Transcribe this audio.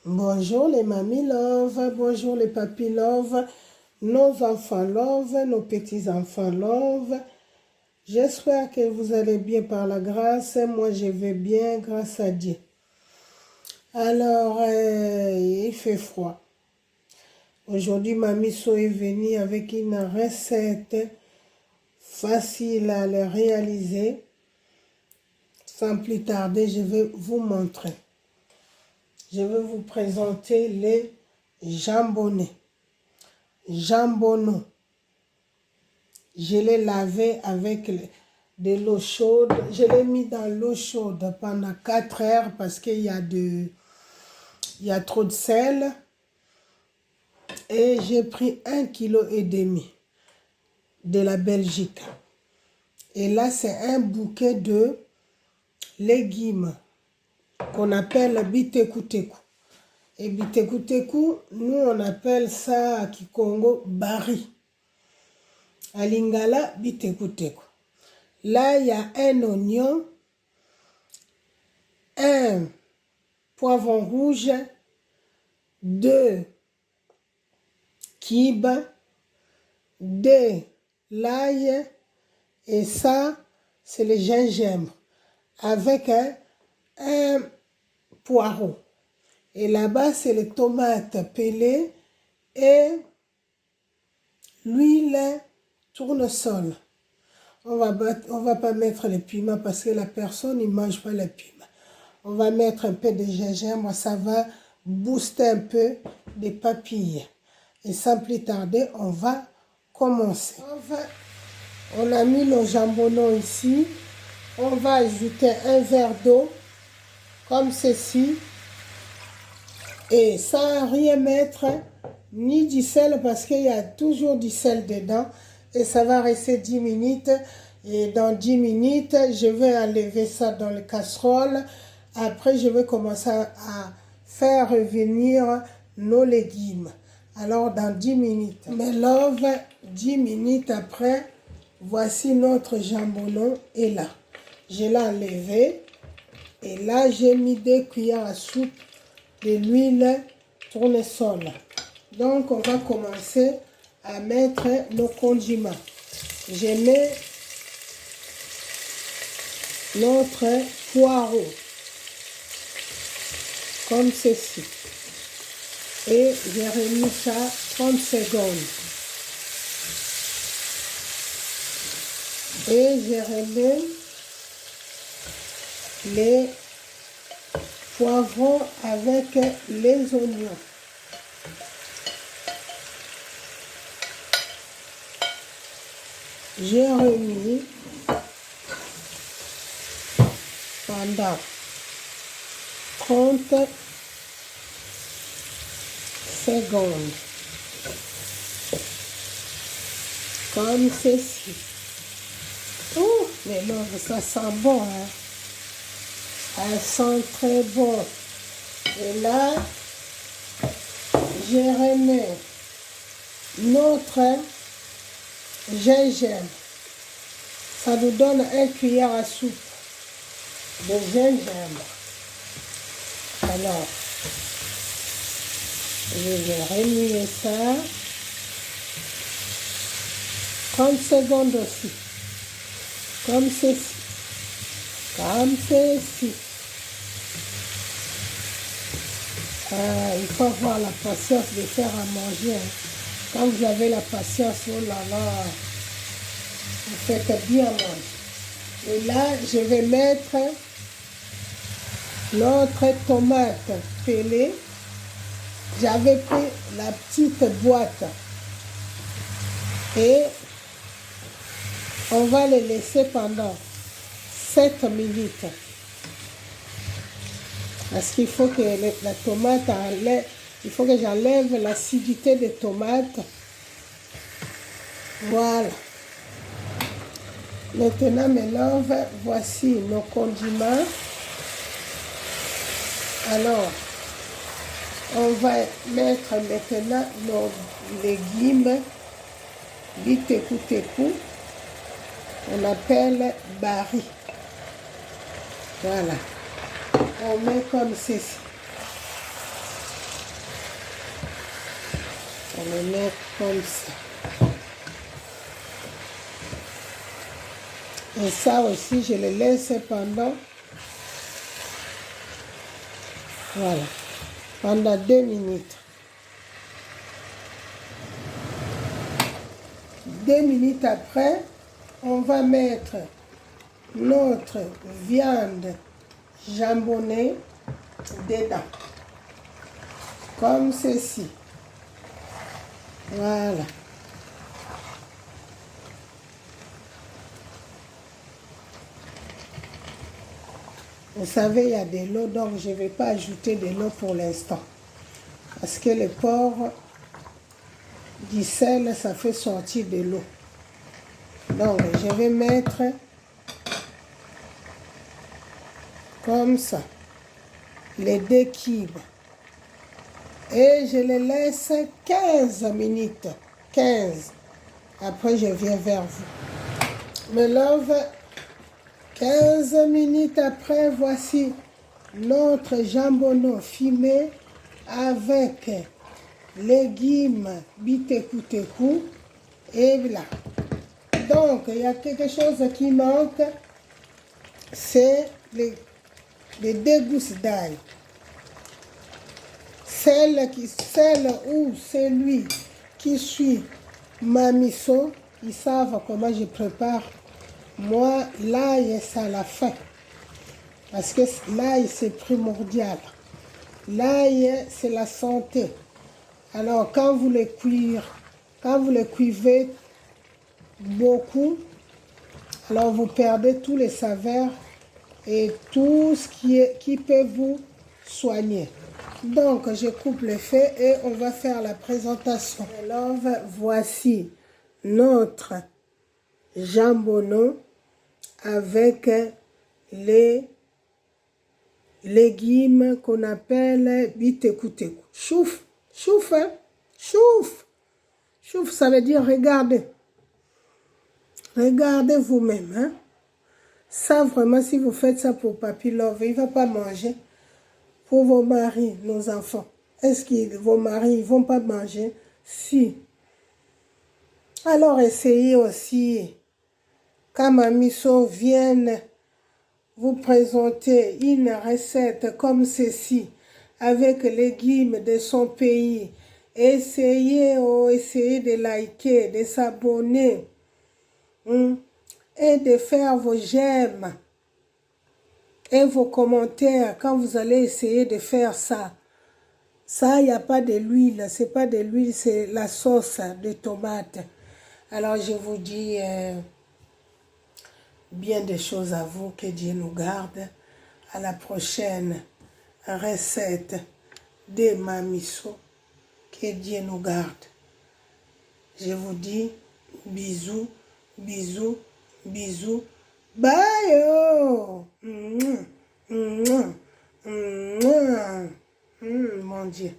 Bonjour les mamies love, bonjour les papis love, nos enfants love, nos petits-enfants love. J'espère que vous allez bien par la grâce. Moi, je vais bien grâce à Dieu. Alors, il fait froid. Aujourd'hui, Mamie So est venue avec une recette facile à le réaliser. Sans plus tarder, je vais vous montrer. Je vais vous présenter les jambonnets. Jambonneaux. Je l'ai lavé avec de l'eau chaude. Je l'ai mis dans l'eau chaude pendant 4 heures parce qu'il y a trop de sel. Et j'ai pris 1,5 kg de la Belgique. Et là, c'est un bouquet de légumes qu'on appelle bitekuteku. Et bitekuteku, nous on appelle ça à Kikongo bari. À Lingala, bitekuteku. Là, il y a un oignon, un poivron rouge, 2 kibas, 2 l'ail, et ça, c'est le gingembre, avec un poireau. Et là-bas, c'est les tomates pelées et l'huile tournesol. On va pas mettre les piments parce que la personne ne mange pas les piments. On va mettre un peu de gingembre, ça va booster un peu des papilles. Et sans plus tarder, on va commencer. On a mis le jambonneau ici. On va ajouter un verre d'eau, comme ceci. Et sans rien mettre, ni du sel, parce qu'il y a toujours du sel dedans. Et ça va rester 10 minutes. Et dans 10 minutes, je vais enlever ça dans le casserole. Après, je vais commencer à faire revenir nos légumes. Alors, dans 10 minutes. Mais love, 10 minutes après, voici notre jambonneau est là. Je l'ai enlevé. Et là, j'ai mis 2 cuillères à soupe de l'huile tournesol. Donc, on va commencer à mettre nos condiments. Je mets notre poireau, comme ceci. Et j'ai remis ça 30 secondes. Et je remets les poivrons avec les oignons. J'ai remis pendant 30 secondes. Comme ceci. Oh, mais non, ça sent bon, hein. Elles sont très bonnes. Et là, je remets notre gingembre. Ça nous donne 1 cuillère à soupe de gingembre. Alors, je vais remuer ça. 30 secondes aussi. Comme ceci. Comme ceci. Il faut avoir la patience de faire à manger. Hein. Quand vous avez la patience, oh là là, vous faites bien manger. Et là, je vais mettre notre tomate pelée. J'avais pris la petite boîte. Et on va les laisser pendant 7 minutes. Parce qu'il faut que la tomate enlève, il faut que j'enlève l'acidité des tomates. Voilà. Maintenant, mes loves, voici nos condiments. Alors, on va mettre maintenant nos légumes bitekuteku. On appelle bari. Voilà. On met comme ceci. On le met comme ça. Et ça aussi, je le laisse pendant, voilà, pendant 2 minutes. 2 minutes après, on va mettre notre viande jambonnée dedans. Comme ceci. Voilà. Vous savez, il y a de l'eau, donc je ne vais pas ajouter de l'eau pour l'instant. Parce que le porc du sel, ça fait sortir de l'eau. Donc, je vais mettre comme ça, les 2 cubes. Et je les laisse 15 minutes. 15. Après, je viens vers vous. Me love. 15 minutes après, voici notre jambonneau fumé avec légumes biteku-teku. Et voilà. Donc, il y a quelque chose qui manque, c'est les 2 gousses d'ail. Celle ou celui qui suit ma miso, ils savent comment je prépare. Moi, l'ail, c'est à la fin. Parce que l'ail, c'est primordial. L'ail, c'est la santé. Alors, quand vous le cuivez beaucoup, alors vous perdez tous les saveurs et tout ce qui peut vous soigner. Donc, je coupe le feu et on va faire la présentation. Alors, voici notre jambonneau avec les légumes qu'on appelle biteku-teku. Chouf, chouf, hein? Chouf. Chouf, ça veut dire regardez. Regardez vous-même, hein? Ça, vraiment, si vous faites ça pour Papy Love, il ne va pas manger. Pour vos maris, nos enfants. Est-ce que vos maris ne vont pas manger? Si. Alors, essayez aussi, quand Mamie So vienne vous présenter une recette comme ceci, avec les légumes de son pays, essayez de liker, de s'abonner, et de faire vos j'aime et vos commentaires quand vous allez essayer de faire ça. Ça, il n'y a pas de l'huile, c'est pas de l'huile, c'est la sauce de tomate. Alors je vous dis bien des choses à vous, que Dieu nous garde. À la prochaine recette de Mamie So, que Dieu nous garde. Je vous dis bisous, bisous, bisous. Bye oh! Mon Dieu.